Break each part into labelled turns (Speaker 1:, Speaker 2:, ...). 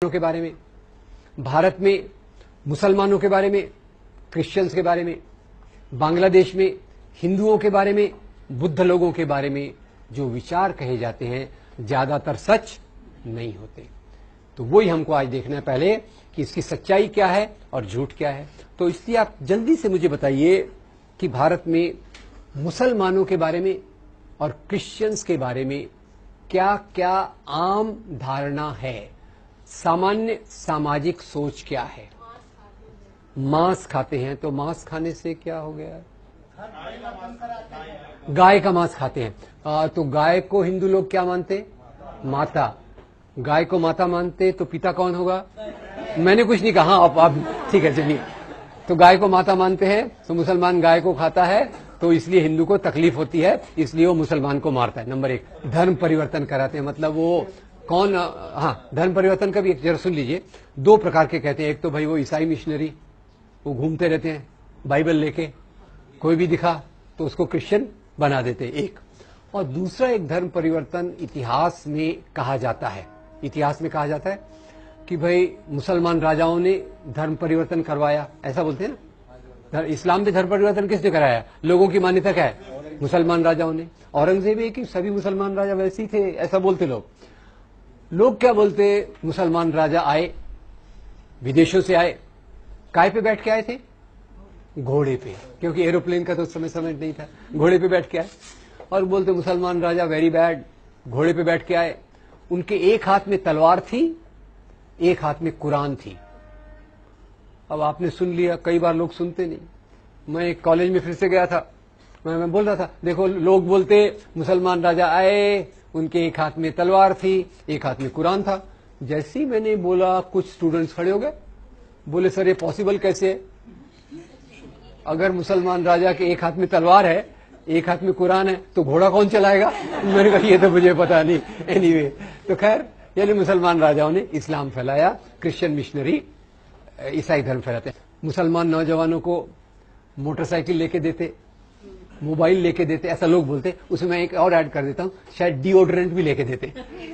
Speaker 1: के बारे में, भारत में मुसलमानों के बारे में, क्रिश्चियंस के बारे में, बांग्लादेश में हिंदुओं के बारे में, बुद्ध लोगों के बारे में जो विचार कहे जाते हैं ज्यादातर सच नहीं होते। तो वही हमको आज देखना है पहले कि इसकी सच्चाई क्या है और झूठ क्या है। तो इसलिए आप जल्दी से मुझे बताइए कि भारत में मुसलमानों के बारे में और क्रिश्चियंस के बारे में क्या क्या आम धारणा है, सामान्य सामाजिक सोच क्या है। मांस खाते हैं, तो मांस खाने से क्या हो गया? गाय का मांस खाते हैं। तो गाय को हिंदू लोग क्या मानते? माता। गाय को माता मानते तो पिता कौन होगा? मैंने कुछ नहीं कहा, आप ठीक है चलिए। तो गाय को माता मानते हैं, तो मुसलमान गाय को खाता है, तो इसलिए हिंदू को तकलीफ होती है, इसलिए वो मुसलमान को मारता है। नंबर एक, धर्म परिवर्तन कराते हैं, मतलब वो कौन? हाँ, धर्म परिवर्तन का भी जरा सुन लीजिए। दो प्रकार के कहते हैं। एक तो भाई वो ईसाई मिशनरी, वो घूमते रहते हैं बाइबल लेके, कोई भी दिखा तो उसको क्रिश्चियन बना देते हैं, एक। और दूसरा एक धर्म परिवर्तन इतिहास में कहा जाता है। इतिहास में कहा जाता है कि भाई मुसलमान राजाओं ने धर्म परिवर्तन करवाया, ऐसा बोलते हैं ना। इस्लाम में धर्म परिवर्तन किसने कराया? लोगों की मान्यता क्या है? मुसलमान राजाओं ने। औरंगजेब कि सभी मुसलमान राजा वैसे ही थे, ऐसा बोलते लोग। लोग क्या बोलते? मुसलमान राजा आए, विदेशों से आए, काय पे बैठ के आए थे? घोड़े पे, क्योंकि एरोप्लेन का तो उस समय नहीं था। घोड़े पे बैठ के आए और बोलते मुसलमान राजा वेरी बैड, घोड़े पे बैठ के आए। उनके एक हाथ में तलवार थी, एक हाथ में कुरान थी। अब आपने सुन लिया, कई बार लोग सुनते नहीं। मैं एक कॉलेज में फिर से गया था, मैं बोल रहा था देखो लोग बोलते मुसलमान राजा आए, उनके एक हाथ में तलवार थी, एक हाथ में कुरान था। जैसे ही मैंने बोला कुछ स्टूडेंट्स खड़े हो गए, बोले सर ये पॉसिबल कैसे है? अगर मुसलमान राजा के एक हाथ में तलवार है, एक हाथ में कुरान है, तो घोड़ा कौन चलाएगा? मैंने कहा ये तो मुझे पता नहीं। एनीवे, तो खैर यानी मुसलमान राजाओं ने इस्लाम फैलाया, क्रिश्चियन मिशनरी ईसाई धर्म फैलाते हैं। मुसलमान नौजवानों को मोटरसाइकिल लेके देते, मोबाइल लेके देते, ऐसा लोग बोलते। उसमें मैं एक और ऐड कर देता हूं, शायद डिओड्रेंट भी लेके देते,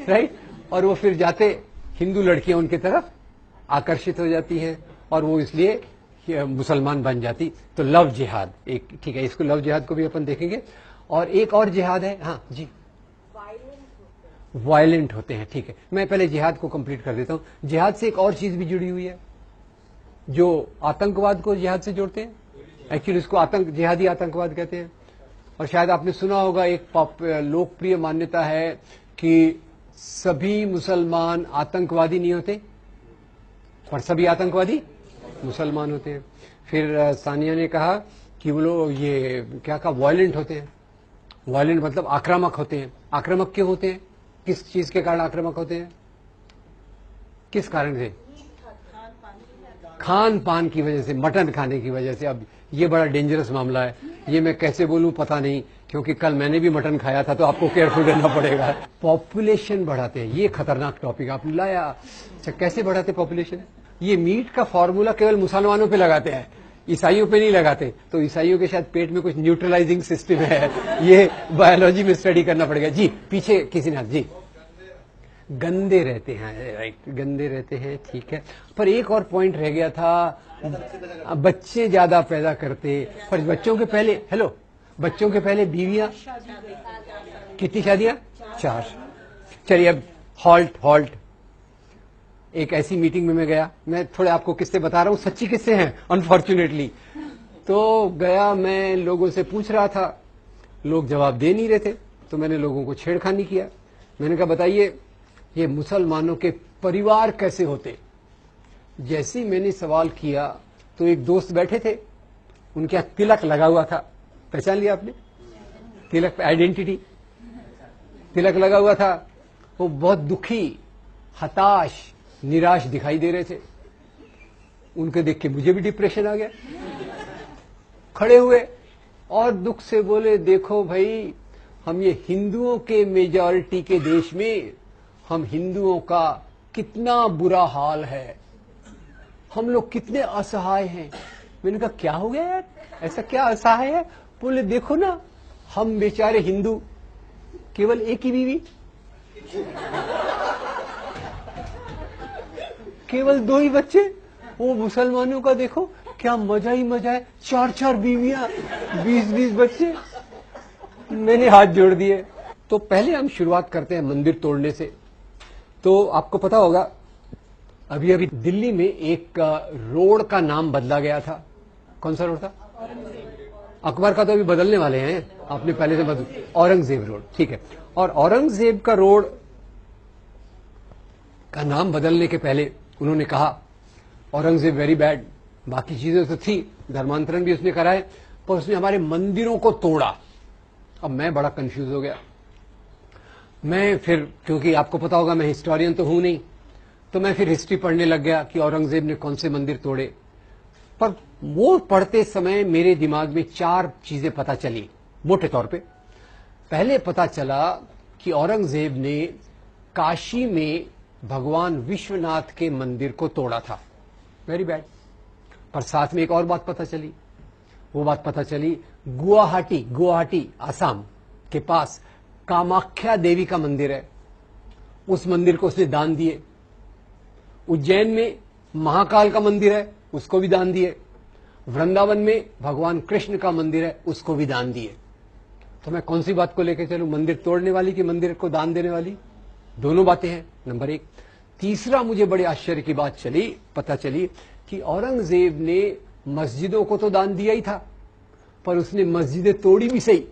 Speaker 1: राइट। और वो फिर जाते, हिंदू लड़कियां उनकी तरफ आकर्षित हो जाती हैं और वो इसलिए मुसलमान बन जाती। तो लव जिहाद एक, ठीक है, इसको लव जिहाद को भी अपन देखेंगे। और एक और जिहाद है, हाँ जी, वायलेंट होते हैं, ठीक है। मैं पहले जिहाद को कंप्लीट कर देता हूं। जिहाद से एक और चीज भी जुड़ी हुई है जो आतंकवाद को जिहाद से जोड़ते हैं। एक्चुअली इसको जिहादी आतंकवाद कहते हैं। और शायद आपने सुना होगा, एक लोकप्रिय मान्यता है कि सभी मुसलमान आतंकवादी नहीं होते, पर सभी आतंकवादी मुसलमान होते हैं। फिर सानिया ने कहा कि वो लोग ये क्या कहा, वायलेंट होते हैं। वायलेंट मतलब आक्रामक होते हैं। आक्रामक क्यों होते हैं? किस चीज के कारण आक्रामक होते हैं? किस कारण से? खान पान की वजह से, मटन खाने की वजह से। अब ये बड़ा डेंजरस मामला है, ये मैं कैसे बोलूं पता नहीं, क्योंकि कल मैंने भी मटन खाया था, तो आपको केयरफुल रहना पड़ेगा। पॉपुलेशन बढ़ाते हैं, ये खतरनाक टॉपिक आपने लाया। अच्छा, कैसे बढ़ाते पॉपुलेशन? ये मीट का फॉर्मूला केवल मुसलमानों पे लगाते हैं, ईसाइयों पे नहीं लगाते। तो ईसाइयों के शायद पेट में कुछ न्यूट्रलाइजिंग सिस्टम है, ये बायोलॉजी में स्टडी करना पड़ेगा। जी पीछे किसी ने, जी गंदे रहते हैं, राइट, गंदे रहते हैं, ठीक है। पर एक और पॉइंट रह गया था, बच्चे ज्यादा पैदा करते। पर बच्चों के पहले, हेलो, बच्चों के पहले बीवियां, कितनी शादियां? 4। चलिए अब हॉल्ट। एक ऐसी मीटिंग में मैं गया, मैं थोड़े आपको किस्से बता रहा हूं, सच्ची किस्से हैं अनफॉर्चुनेटली। तो गया, मैं लोगों से पूछ रहा था, लोग जवाब दे नहीं रहे थे, तो मैंने लोगों को छेड़खानी किया। मैंने कहा बताइए ये मुसलमानों के परिवार कैसे होते? जैसे ही मैंने सवाल किया तो एक दोस्त बैठे थे, उनके यहाँ तिलक लगा हुआ था, पहचान लिया आपने? तिलक, आइडेंटिटी, तिलक लगा हुआ था। वो बहुत दुखी, हताश, निराश दिखाई दे रहे थे। उनके देख के मुझे भी डिप्रेशन आ गया। खड़े हुए और दुख से बोले, देखो भाई, हम ये हिंदुओं के मेजॉरिटी के देश में हम हिंदुओं का कितना बुरा हाल है, हम लोग कितने असहाय हैं। मैंने कहा क्या हो गया यार, ऐसा क्या असहाय है? बोले देखो ना, हम बेचारे हिंदू, केवल एक ही बीवी। केवल 2 ही बच्चे। वो मुसलमानों का देखो क्या मजा ही मजा है, 4-4 बीवियां, 20-20 बच्चे। मैंने हाथ जोड़ दिए। तो पहले हम शुरुआत करते हैं मंदिर तोड़ने से। तो आपको पता होगा अभी अभी दिल्ली में एक रोड का नाम बदला गया था। कौन सा रोड था? अकबर का तो अभी बदलने वाले हैं, आपने पहले से बदल, औरंगजेब रोड, ठीक है। और औरंगजेब का रोड का नाम बदलने के पहले उन्होंने कहा औरंगजेब वेरी बैड। बाकी चीजें तो थी, धर्मांतरण भी उसने कराए, पर उसने हमारे मंदिरों को तोड़ा। अब मैं बड़ा कंफ्यूज हो गया। मैं फिर, क्योंकि आपको पता होगा मैं हिस्टोरियन तो हूं नहीं, तो मैं फिर हिस्ट्री पढ़ने लग गया कि औरंगजेब ने कौन से मंदिर तोड़े। पर वो पढ़ते समय मेरे दिमाग में 4 चीजें पता चली मोटे तौर पे। पहले पता चला कि औरंगजेब ने काशी में भगवान विश्वनाथ के मंदिर को तोड़ा था, वेरी बैड। पर साथ में एक और बात पता चली। वो बात पता चली गुवाहाटी आसाम के पास कामाख्या देवी का मंदिर है, उस मंदिर को उसने दान दिए। उज्जैन में महाकाल का मंदिर है, उसको भी दान दिए। वृंदावन में भगवान कृष्ण का मंदिर है, उसको भी दान दिए। तो मैं कौन सी बात को लेकर चलूं, मंदिर तोड़ने वाली कि मंदिर को दान देने वाली? दोनों बातें हैं, नंबर 1। तीसरा मुझे बड़े आश्चर्य की बात पता चली कि औरंगजेब ने मस्जिदों को तो दान दिया ही था, पर उसने मस्जिदें तोड़ी भी सही।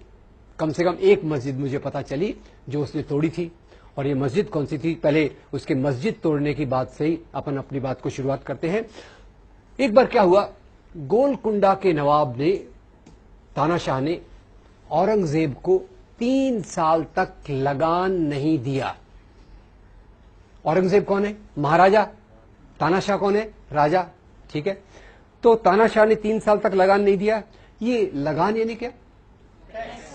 Speaker 1: कम से कम एक मस्जिद मुझे पता चली जो उसने तोड़ी थी। और ये मस्जिद कौन सी थी? पहले उसके मस्जिद तोड़ने की बात से ही अपन अपनी बात को शुरुआत करते हैं। एक बार क्या हुआ, गोलकुंडा के नवाब ने, तानाशाह ने औरंगजेब को 3 साल तक लगान नहीं दिया। औरंगजेब कौन है? महाराजा। तानाशाह कौन है? राजा, ठीक है। तो तानाशाह ने 3 साल तक लगान नहीं दिया। ये लगान यानी क्या?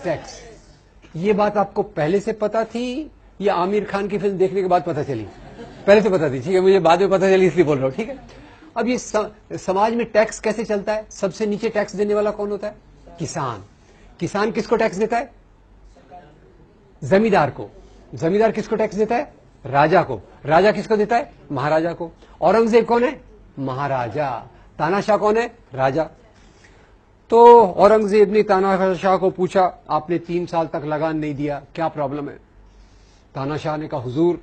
Speaker 1: टैक्स। ये बात आपको पहले से पता थी या आमिर खान की फिल्म देखने के बाद पता चली? पहले से पता थी, ठीक है। मुझे बाद में पता चली इसलिए बोल रहा हूं, ठीक है। अब ये समाज में टैक्स कैसे चलता है? सबसे नीचे टैक्स देने वाला कौन होता है? किसान। किसान किसको टैक्स देता है? जमींदार को। जमींदार किसको टैक्स देता है? राजा को। राजा किसको देता है? महाराजा को। औरंगजेब कौन है? महाराजा। तानाशाह कौन है? राजा। तो औरंगजेब ने तानाशाह को पूछा, आपने 3 साल तक लगान नहीं दिया, क्या प्रॉब्लम है? तानाशाह ने कहा, हुजूर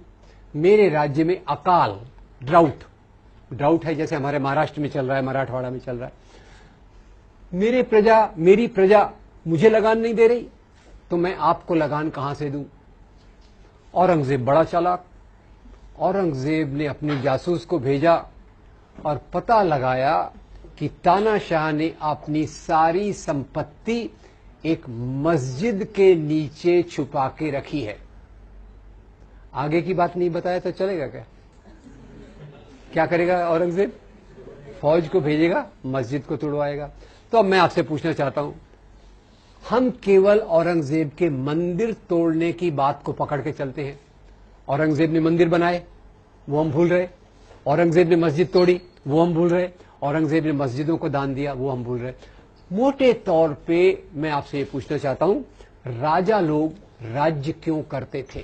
Speaker 1: मेरे राज्य में अकाल, ड्राउट है, जैसे हमारे महाराष्ट्र में चल रहा है, मराठवाड़ा में चल रहा है। मेरी प्रजा मुझे लगान नहीं दे रही, तो मैं आपको लगान कहां से दूं? औरंगजेब बड़ा चालाक। औरंगजेब ने अपने जासूस को भेजा और पता लगाया कि तानाशाह ने अपनी सारी संपत्ति एक मस्जिद के नीचे छुपा के रखी है। आगे की बात नहीं बताया तो चलेगा क्या? क्या करेगा औरंगजेब? फौज को भेजेगा, मस्जिद को तोड़वाएगा। तो अब मैं आपसे पूछना चाहता हूं, हम केवल औरंगजेब के मंदिर तोड़ने की बात को पकड़ के चलते हैं। औरंगजेब ने मंदिर बनाए, वो हम भूल रहे। औरंगजेब ने मस्जिद तोड़ी, वो हम भूल रहे। औरंगजेब ने मस्जिदों को दान दिया, वो हम भूल रहे। मोटे तौर पे मैं आपसे ये पूछना चाहता हूं, राजा लोग राज्य क्यों करते थे?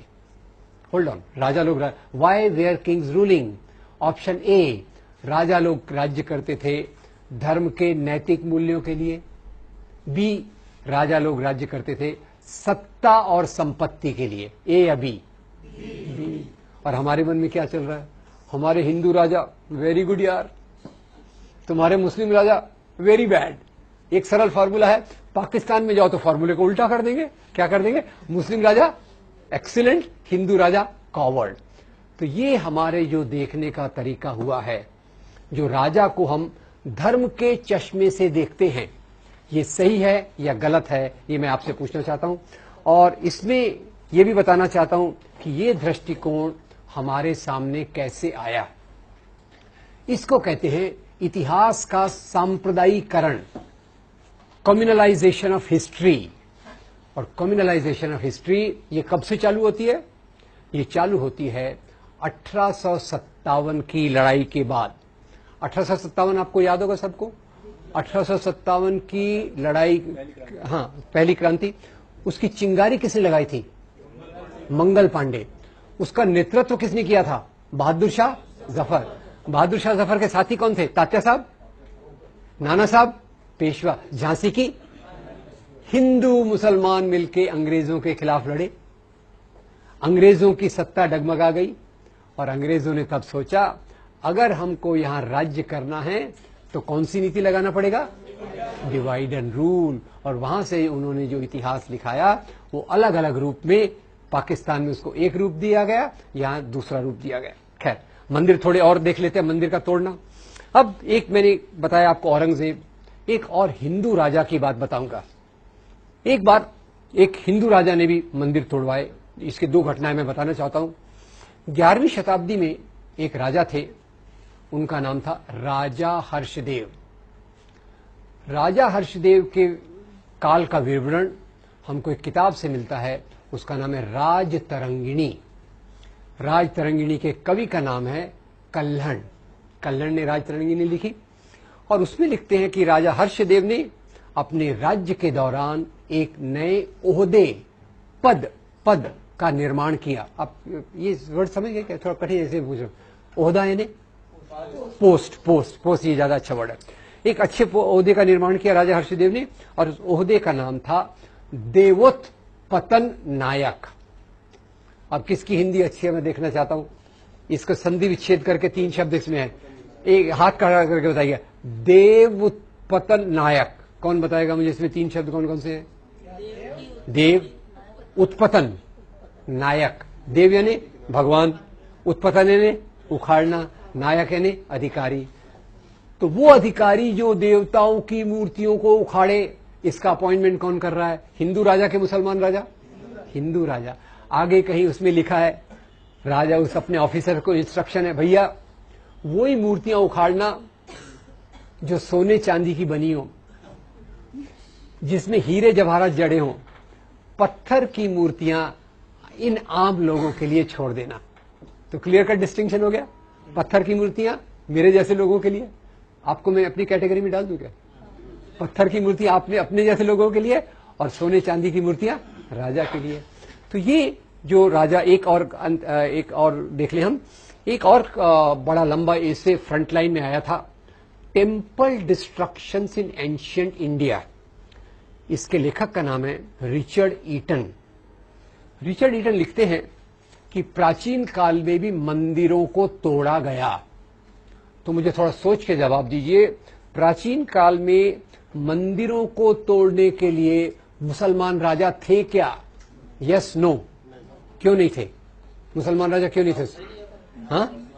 Speaker 1: होल्ड ऑन, राजा लोग, why were kings ruling? Option A, राजा लोग राज्य करते थे धर्म के नैतिक मूल्यों के लिए। बी, राजा लोग राज्य करते थे सत्ता और संपत्ति के लिए। ए या बी? और हमारे मन में क्या चल रहा है? हमारे हिंदू राजा वेरी गुड यार, तुम्हारे मुस्लिम राजा वेरी बैड। एक सरल फार्मूला है, पाकिस्तान में जाओ तो फार्मूले को उल्टा कर देंगे। क्या कर देंगे? मुस्लिम राजा एक्सीलेंट, हिंदू राजा कॉवर्ड। तो ये हमारे जो देखने का तरीका हुआ है, जो राजा को हम धर्म के चश्मे से देखते हैं, ये सही है या गलत है, ये मैं आपसे पूछना चाहता हूं। और इसमें ये भी बताना चाहता हूं कि ये दृष्टिकोण हमारे सामने कैसे आया। इसको कहते हैं इतिहास का सांप्रदायिकरण, कम्युनलाइजेशन ऑफ हिस्ट्री। और कम्युनलाइजेशन ऑफ हिस्ट्री ये कब से चालू होती है? ये चालू होती है 1857 की लड़ाई के बाद। 1857 आपको याद होगा सबको? 1857 की लड़ाई, हाँ, पहली क्रांति। उसकी चिंगारी किसने लगाई थी? मंगल पांडे। उसका नेतृत्व किसने किया था? बहादुर शाह जफर। बहादुर शाह जफर के साथी कौन थे? तात्या साहब, नाना साहब, पेशवा। झांसी की हिंदू मुसलमान मिलके अंग्रेजों के खिलाफ लड़े, अंग्रेजों की सत्ता डगमगा गई और अंग्रेजों ने तब सोचा अगर हमको यहां राज्य करना है तो कौन सी नीति लगाना पड़ेगा? Divide and rule. और वहां से उन्होंने जो इतिहास लिखाया वो अलग अलग रूप में, पाकिस्तान में उसको एक रूप दिया गया, यहां दूसरा रूप दिया गया। खैर, मंदिर थोड़े और देख लेते हैं, मंदिर का तोड़ना। अब एक मैंने बताया आपको औरंगजेब, एक और हिंदू राजा की बात बताऊंगा। एक बार एक हिंदू राजा ने भी मंदिर तोड़वाए। इसके दो घटनाएं मैं बताना चाहता हूं। 11वीं शताब्दी में एक राजा थे, उनका नाम था राजा हर्षदेव। राजा हर्षदेव के काल का विवरण हमको एक किताब से मिलता है, उसका नाम है राजतरंगिणी। राजतरंगिणी के कवि का नाम है कल्हण। कल्हण ने राजतरंगिणी लिखी और उसमें लिखते हैं कि राजा हर्षदेव ने अपने राज्य के दौरान एक नए ओहदे, पद का निर्माण किया। आप ये वर्ड समझ गए क्या? थोड़ा कठिन ऐसे पूछ रहा हूं। ओहदा यानी पोस्ट, ये ज्यादा अच्छा वर्ड है। एक अच्छे ओहदे का निर्माण किया राजा हर्षदेव ने और उस ओहदे का नाम था देवोत्पतन नायक। अब किसकी हिंदी अच्छी है मैं देखना चाहता हूं। इसको संधि विच्छेद करके 3 शब्द इसमें है, एक हाथ खड़ा करके बताइए। देवोत्पतन नायक, कौन बताएगा मुझे इसमें 3 शब्द कौन कौन से हैं? देव, उत्पतन, नायक। देव यानी भगवान, उत्पतन यानी उखाड़ना, नायक यानी अधिकारी। तो वो अधिकारी जो देवताओं की मूर्तियों को उखाड़े, इसका अपॉइंटमेंट कौन कर रहा है? हिंदू राजा के मुसलमान राजा? हिंदू राजा। आगे कहीं उसमें लिखा है, राजा उस अपने ऑफिसर को इंस्ट्रक्शन है, भैया वही मूर्तियां उखाड़ना जो सोने चांदी की बनी हो, जिसमें हीरे जवाहरात जड़े हों। पत्थर की मूर्तियां इन आम लोगों के लिए छोड़ देना। तो क्लियर कट डिस्टिंक्शन हो गया। पत्थर की मूर्तियां मेरे जैसे लोगों के लिए, आपको मैं अपनी कैटेगरी में डाल दूं क्या? पत्थर की मूर्ति आपने अपने जैसे लोगों के लिए और सोने चांदी की मूर्तियां राजा के लिए। तो ये जो राजा, एक और देख ले हम। एक और बड़ा लंबा इससे फ्रंट लाइन में आया था, टेम्पल डिस्ट्रक्शंस इन एंशिएंट इंडिया। इसके लेखक का नाम है रिचर्ड ईटन। रिचर्ड ईटन लिखते हैं कि प्राचीन काल में भी मंदिरों को तोड़ा गया। तो मुझे थोड़ा सोच के जवाब दीजिए, प्राचीन काल में मंदिरों को तोड़ने के लिए मुसलमान राजा थे क्या? Yes, no? क्यों नहीं थे? मुसलमान राजा क्यों नहीं थे? हाँ,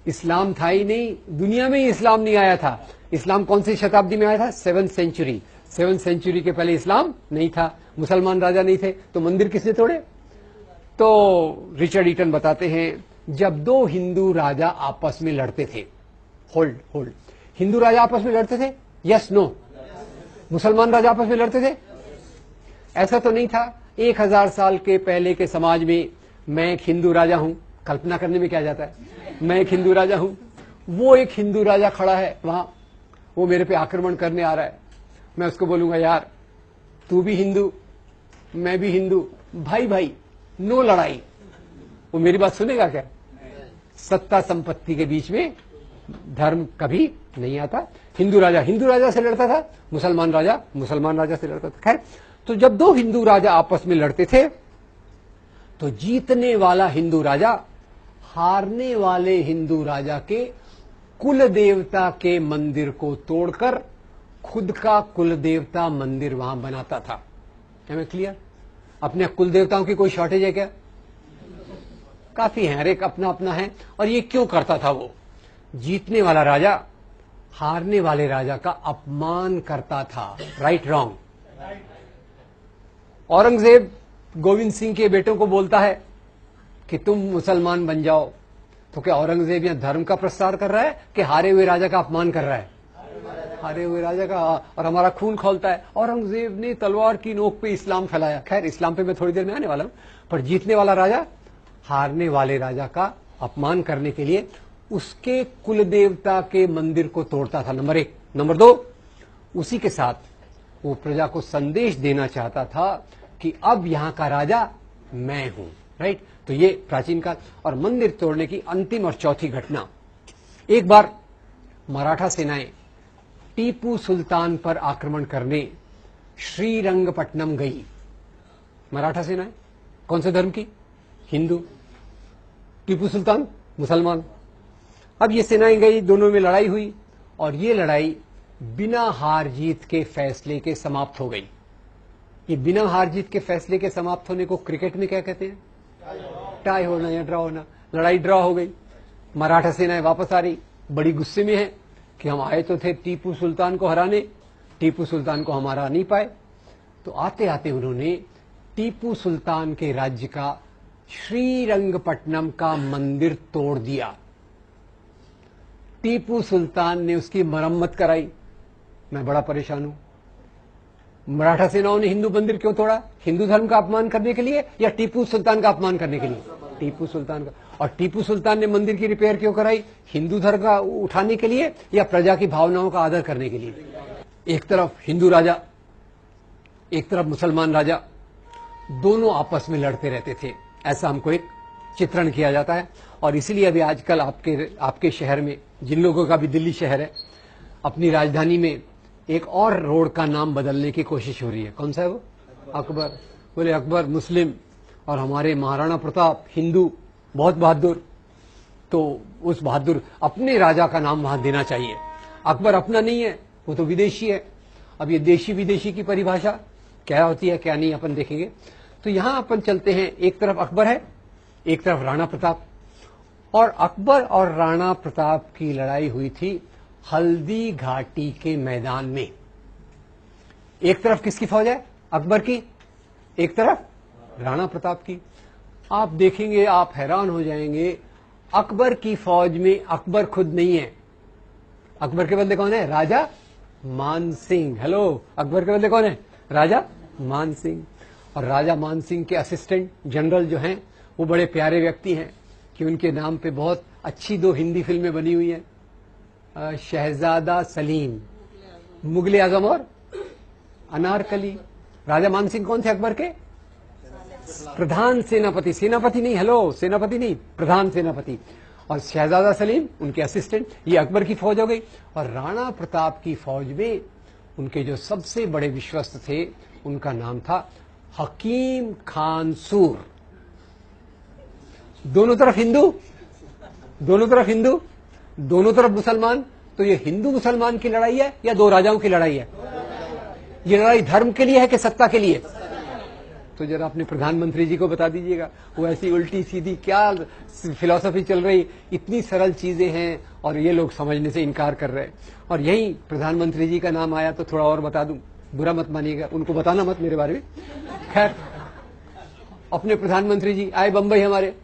Speaker 1: इस्लाम था ही नहीं, दुनिया में ही इस्लाम नहीं आया था। इस्लाम कौन सी शताब्दी में आया था? 7th century. 7th सेंचुरी के पहले इस्लाम नहीं था, मुसलमान राजा नहीं थे, तो मंदिर किसने तोड़े? तो रिचर्ड ईटन बताते हैं, जब 2 हिंदू राजा आपस में लड़ते थे, होल्ड, हिंदू राजा आपस में लड़ते थे? Yes, no? मुसलमान राजा आपस में लड़ते थे? ऐसा तो नहीं था। 1000 साल के पहले के समाज में मैं एक हिंदू राजा हूं, कल्पना करने में क्या जाता है, मैं एक हिंदू राजा हूं, वो एक हिंदू राजा खड़ा है वहां, वो मेरे पे आक्रमण करने आ रहा है। मैं उसको बोलूंगा, यार तू भी हिंदू, मैं भी हिंदू, भाई नो लड़ाई। वो मेरी बात सुनेगा क्या? सत्ता संपत्ति के बीच में धर्म कभी नहीं आता। हिंदू राजा से लड़ता था, मुसलमान राजा से लड़ता था। खैर, तो जब 2 हिंदू राजा आपस में लड़ते थे तो जीतने वाला हिंदू राजा हारने वाले हिंदू राजा के कुल देवता के मंदिर को तोड़कर खुद का कुल देवता मंदिर वहां बनाता था। है क्लियर? अपने कुल देवताओं की कोई शॉर्टेज है क्या? काफी है, हर एक अपना अपना है। और ये क्यों करता था? वो जीतने वाला राजा हारने वाले राजा का अपमान करता था। Right, wrong? औरंगजेब गोविंद सिंह के बेटों को बोलता है कि तुम मुसलमान बन जाओ, तो क्या औरंगजेब यहां धर्म का प्रसार कर रहा है कि हारे हुए राजा का अपमान कर रहा है? हारे हुए राजा का, और हमारा खून खौलता है। औरंगजेब ने तलवार की नोक पे इस्लाम फैलाया। खैर, इस्लाम पे मैं थोड़ी देर में आने वाला हूं। पर जीतने वाला राजा हारने वाले राजा का अपमान करने के लिए उसके कुल देवता के मंदिर को तोड़ता था, नंबर 1। नंबर 2, उसी के साथ वो प्रजा को संदेश देना चाहता था कि अब यहां का राजा मैं हूं। राइट? तो ये प्राचीन काल। और मंदिर तोड़ने की अंतिम और चौथी घटना, एक बार मराठा सेनाएं टीपू सुल्तान पर आक्रमण करने श्रीरंगपट्टनम गई। मराठा सेनाएं कौन से धर्म की? हिंदू। टीपू सुल्तान मुसलमान। अब ये सेनाएं गई, दोनों में लड़ाई हुई और ये लड़ाई बिना हार जीत के फैसले के समाप्त हो गई। ये बिना हार जीत के फैसले के समाप्त होने को क्रिकेट में क्या कहते हैं? टाई होना या ड्रॉ होना। लड़ाई ड्रॉ हो गई। मराठा सेनाएं वापस आ रही, बड़ी गुस्से में है कि हम आए तो थे टीपू सुल्तान को हराने, टीपू सुल्तान को हम हरा नहीं पाए। तो आते आते उन्होंने टीपू सुल्तान के राज्य का श्रीरंगपट्टनम का मंदिर तोड़ दिया। टीपू सुल्तान ने उसकी मरम्मत कराई। मैं बड़ा परेशान हूं। मराठा सेनाओं ने हिंदू मंदिर क्यों तोड़ा? हिंदू धर्म का अपमान करने के लिए या टीपू सुल्तान का अपमान करने के लिए? टीपू सुल्तान का। और टीपू सुल्तान ने मंदिर की रिपेयर क्यों कराई? हिंदू धर्म का उठाने के लिए या प्रजा की भावनाओं का आदर करने के लिए? एक तरफ हिंदू राजा, एक तरफ मुसलमान राजा, दोनों आपस में लड़ते रहते थे, ऐसा हमको एक चित्रण किया जाता है। और इसीलिए अभी आजकल आपके शहर में, जिन लोगों का भी दिल्ली शहर है, अपनी राजधानी में एक और रोड का नाम बदलने की कोशिश हो रही है। कौन सा है वो? अकबर। बोले अकबर मुस्लिम और हमारे महाराणा प्रताप हिंदू, बहुत बहादुर, तो उस बहादुर अपने राजा का नाम वहां देना चाहिए। अकबर अपना नहीं है, वो तो विदेशी है। अब ये देशी विदेशी की परिभाषा क्या होती है क्या नहीं अपन देखेंगे। तो यहां अपन चलते हैं, एक तरफ अकबर है, एक तरफ राणा प्रताप। और अकबर और राणा प्रताप की लड़ाई हुई थी हल्दी घाटी के मैदान में। एक तरफ किसकी फौज है? अकबर की, एक तरफ राणा प्रताप की। आप देखेंगे, आप हैरान हो जाएंगे, अकबर की फौज में अकबर खुद नहीं है। अकबर के बदले कौन है? राजा मान सिंह। हेलो, अकबर के बदले कौन है? राजा मान सिंह। और राजा मान सिंह के असिस्टेंट जनरल जो हैं, वो बड़े प्यारे व्यक्ति हैं कि उनके नाम पे बहुत अच्छी 2 हिंदी फिल्में बनी हुई हैं, शहजादा सलीम, मुगले आजम और अनारकली। राजा मान सिंह कौन थे? अकबर के प्रधान सेनापति। सेनापति नहीं, हेलो, सेनापति नहीं, प्रधान सेनापति। और शहजादा सलीम उनके असिस्टेंट। ये अकबर की फौज हो गई। और राणा प्रताप की फौज में उनके जो सबसे बड़े विश्वस्त थे, उनका नाम था हकीम खान सूर। दोनों तरफ हिंदू, दोनों तरफ हिंदू, दोनों तरफ मुसलमान। तो ये हिंदू मुसलमान की लड़ाई है या 2 राजाओं की लड़ाई है? ये लड़ाई धर्म के लिए है कि सत्ता के लिए? तो जरा अपने प्रधानमंत्री जी को बता दीजिएगा। वो ऐसी उल्टी सीधी क्या फिलॉसफी चल रही, इतनी सरल चीजें हैं और ये लोग समझने से इनकार कर रहे हैं। और यही प्रधानमंत्री जी का नाम आया तो थोड़ा और बता दूं, बुरा मत मानिएगा, उनको बताना मत मेरे बारे में। खैर, अपने प्रधानमंत्री जी आए बंबई, हमारे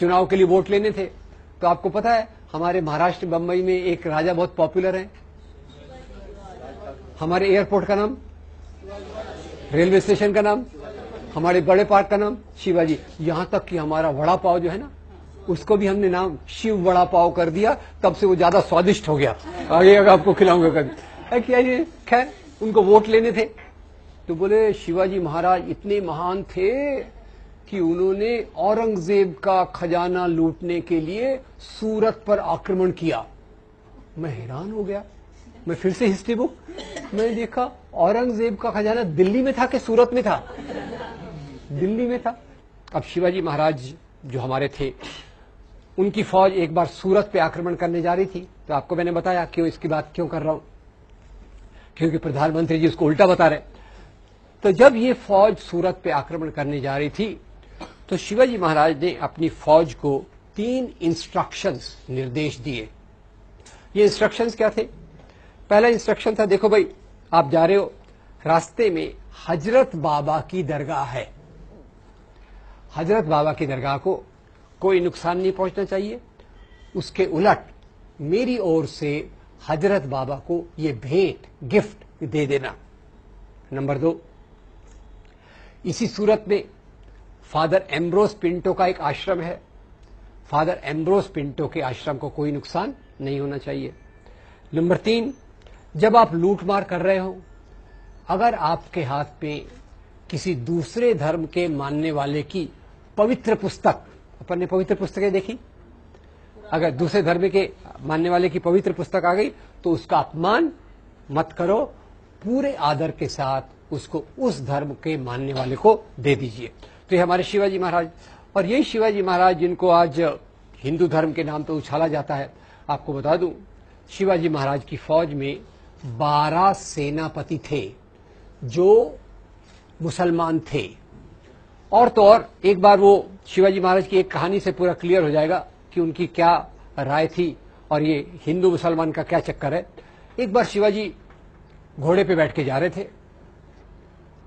Speaker 1: चुनाव के लिए वोट लेने थे। तो आपको पता है हमारे महाराष्ट्र बंबई में एक राजा बहुत पॉपुलर है। हमारे एयरपोर्ट का नाम, रेलवे स्टेशन का नाम, हमारे बड़े पार्क का नाम शिवाजी। यहां तक कि हमारा वड़ा पाव जो है ना, उसको भी हमने नाम शिव वड़ा पाव कर दिया, तब से वो ज्यादा स्वादिष्ट हो गया। आगे आपको खिलाऊंगा कभी। क्या ये, खैर, उनको वोट लेने थे तो बोले शिवाजी महाराज इतने महान थे कि उन्होंने औरंगजेब का खजाना लूटने के लिए सूरत पर आक्रमण किया। मैं हैरान हो गया। मैं फिर से हिस्ट्री बुक मैंने देखा, औरंगजेब का खजाना दिल्ली में था कि सूरत में था? दिल्ली में था। अब शिवाजी महाराज जो हमारे थे, उनकी फौज एक बार सूरत पे आक्रमण करने जा रही थी। तो आपको मैंने बताया क्यों, इसकी बात क्यों कर रहा हूं, क्योंकि प्रधानमंत्री जी उसको उल्टा बता रहे। तो जब ये फौज सूरत पे आक्रमण करने जा रही थी तो शिवाजी महाराज ने अपनी फौज को 3 इंस्ट्रक्शंस, निर्देश दिए। ये इंस्ट्रक्शंस क्या थे? पहला इंस्ट्रक्शन था, देखो भाई, आप जा रहे हो, रास्ते में हजरत बाबा की दरगाह है। हजरत बाबा की दरगाह को कोई नुकसान नहीं पहुंचना चाहिए। उसके उलट मेरी ओर से हजरत बाबा को ये भेंट, गिफ्ट दे देना। नंबर 2, इसी सूरत में फादर एम्ब्रोस पिंटो का एक आश्रम है। फादर एम्ब्रोस पिंटो के आश्रम को कोई नुकसान नहीं होना चाहिए। नंबर 3, जब आप लूटमार कर रहे हो, अगर आपके हाथ में किसी दूसरे धर्म के मानने वाले की पवित्र पुस्तक, अपन ने पवित्र पुस्तकें देखी, अगर दूसरे धर्म के मानने वाले की पवित्र पुस्तक आ गई तो उसका अपमान मत करो, पूरे आदर के साथ उसको उस धर्म के मानने वाले को दे दीजिए। तो ये हमारे शिवाजी महाराज, और यही शिवाजी महाराज जिनको आज हिंदू धर्म के नाम पे उछाला जाता है। आपको बता दूं, शिवाजी महाराज की फौज में 12 सेनापति थे जो मुसलमान थे। और तो और एक बार वो शिवाजी महाराज की एक कहानी से पूरा क्लियर हो जाएगा कि उनकी क्या राय थी और ये हिंदू मुसलमान का क्या चक्कर है। एक बार शिवाजी घोड़े पे बैठ के जा रहे थे,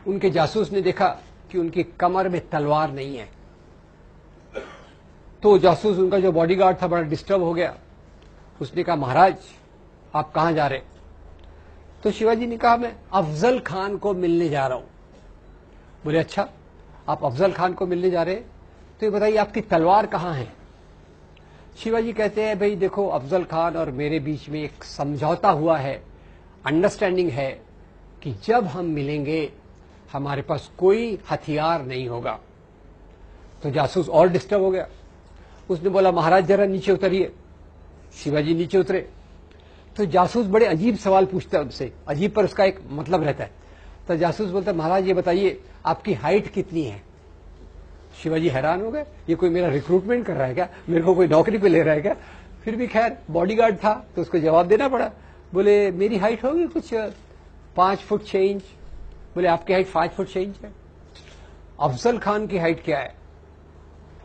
Speaker 1: उनके जासूस ने देखा कि उनकी कमर में तलवार नहीं है। तो जासूस, उनका जो बॉडीगार्ड था, बड़ा डिस्टर्ब हो गया। उसने कहा, महाराज आप कहां जा रहे? तो शिवाजी ने कहा, मैं अफजल खान को मिलने जा रहा हूं। बोले, अच्छा आप अफजल खान को मिलने जा रहे हैं, तो ये बताइए आपकी तलवार कहां है? शिवाजी कहते हैं, भाई देखो, अफजल खान और मेरे बीच में एक समझौता हुआ है, अंडरस्टैंडिंग है कि जब हम मिलेंगे हमारे पास कोई हथियार नहीं होगा। तो जासूस और डिस्टर्ब हो गया। उसने बोला, महाराज जरा नीचे उतरिए। शिवाजी नीचे उतरे तो जासूस बड़े अजीब सवाल पूछता है उनसे, अजीब पर उसका एक मतलब रहता है। तो जासूस बोलता है, महाराज ये बताइए आपकी हाइट कितनी है? शिवाजी हैरान हो गए, ये कोई मेरा रिक्रूटमेंट कर रहा है क्या, मेरे को कोई नौकरी पे ले रहा है क्या? फिर भी खैर बॉडीगार्ड था तो उसको जवाब देना पड़ा। बोले, मेरी हाइट होगी कुछ 5 फुट 6 इंच। बोले, आपकी हाइट 5 फुट 6 इंच है। अफजल खान की हाइट क्या है?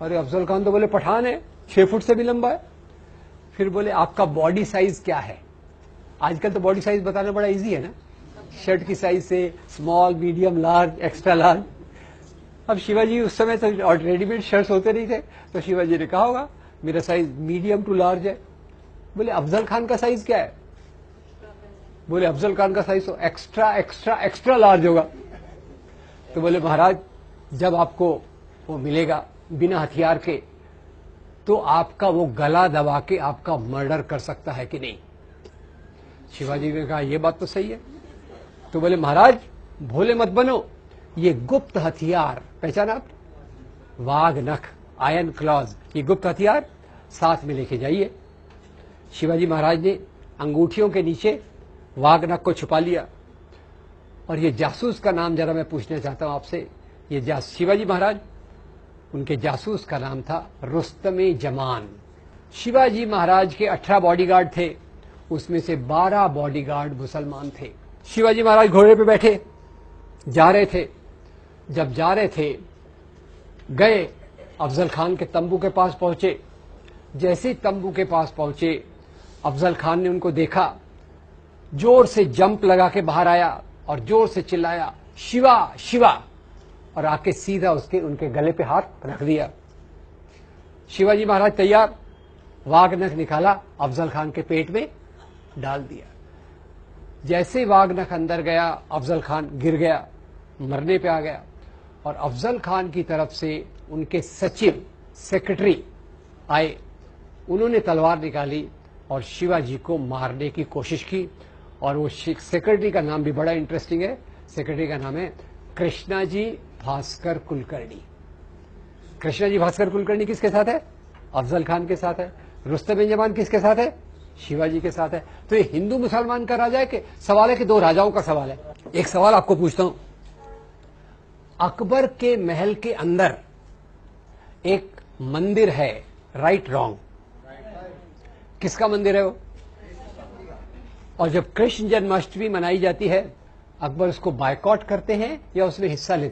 Speaker 1: अरे अफजल खान तो बोले पठान है, 6 फुट से भी लंबा है। फिर बोले, आपका बॉडी साइज क्या है? आजकल तो बॉडी साइज बताना बड़ा इजी है ना, शर्ट की साइज से small, medium, large, extra large. अब शिवाजी उस समय तो और रेडीमेड शर्ट्स होते नहीं थे, तो शिवाजी ने कहा होगा मेरा साइज मीडियम टू लार्ज है। बोले, अफजल खान का साइज क्या है? बोले, अफजल खान का साइज तो एक्स्ट्रा एक्स्ट्रा एक्स्ट्रा लार्ज होगा। तो बोले, महाराज जब आपको वो मिलेगा बिना हथियार के तो आपका वो गला दबा के आपका मर्डर कर सकता है कि नहीं? शिवाजी ने कहा, यह बात तो सही है। तो बोले, महाराज भोले मत बनो, ये गुप्त हथियार पहचाना आप? वाघ नख, आयरन क्लॉज, ये गुप्त हथियार साथ में लेके जाइए। शिवाजी महाराज ने अंगूठियों के नीचे वाघ नख को छुपा लिया। और ये जासूस का नाम जरा मैं पूछना चाहता हूं आपसे। ये शिवाजी महाराज, उनके जासूस का नाम था रुस्तमे जमान। शिवाजी महाराज के 18 बॉडीगार्ड थे, उसमें से 12 बॉडीगार्ड मुसलमान थे। शिवाजी महाराज घोड़े पे बैठे जा रहे थे। जब जा रहे थे, गए अफजल खान के तंबू के पास पहुंचे। जैसे ही तंबू के पास पहुंचे, अफजल खान ने उनको देखा, जोर से जंप लगा के बाहर आया और जोर से चिल्लाया, शिवा शिवा, और आके सीधा उनके गले पे हाथ रख दिया। शिवाजी महाराज तैयार, वाघ नख निकाला, अफजल खान के पेट में डाल दिया। जैसे वाघ नख अंदर गया, अफजल खान गिर गया, मरने पे आ गया। और अफजल खान की तरफ से उनके सचिव, सेक्रेटरी आए, उन्होंने तलवार निकाली और शिवाजी को मारने की कोशिश की। और वो सेक्रेटरी का नाम भी बड़ा इंटरेस्टिंग है। सेक्रेटरी का नाम है कृष्णाजी भास्कर कुलकर्णी। कृष्णाजी भास्कर कुलकर्णी किसके साथ है? अफजल खान के साथ है। रुस्तम जमान किसके साथ है? शिवाजी के साथ है। तो ये हिंदू मुसलमान का राजा है कि सवाल है कि दो राजाओं का सवाल है? एक सवाल आपको पूछता हूं, अकबर के महल के अंदर एक मंदिर है, राइट रॉन्ग? किसका मंदिर है वो? और जब कृष्ण जन्माष्टमी मनाई जाती है, अकबर उसको बायकॉट करते हैं या उसमें हिस्सा लेते हैं?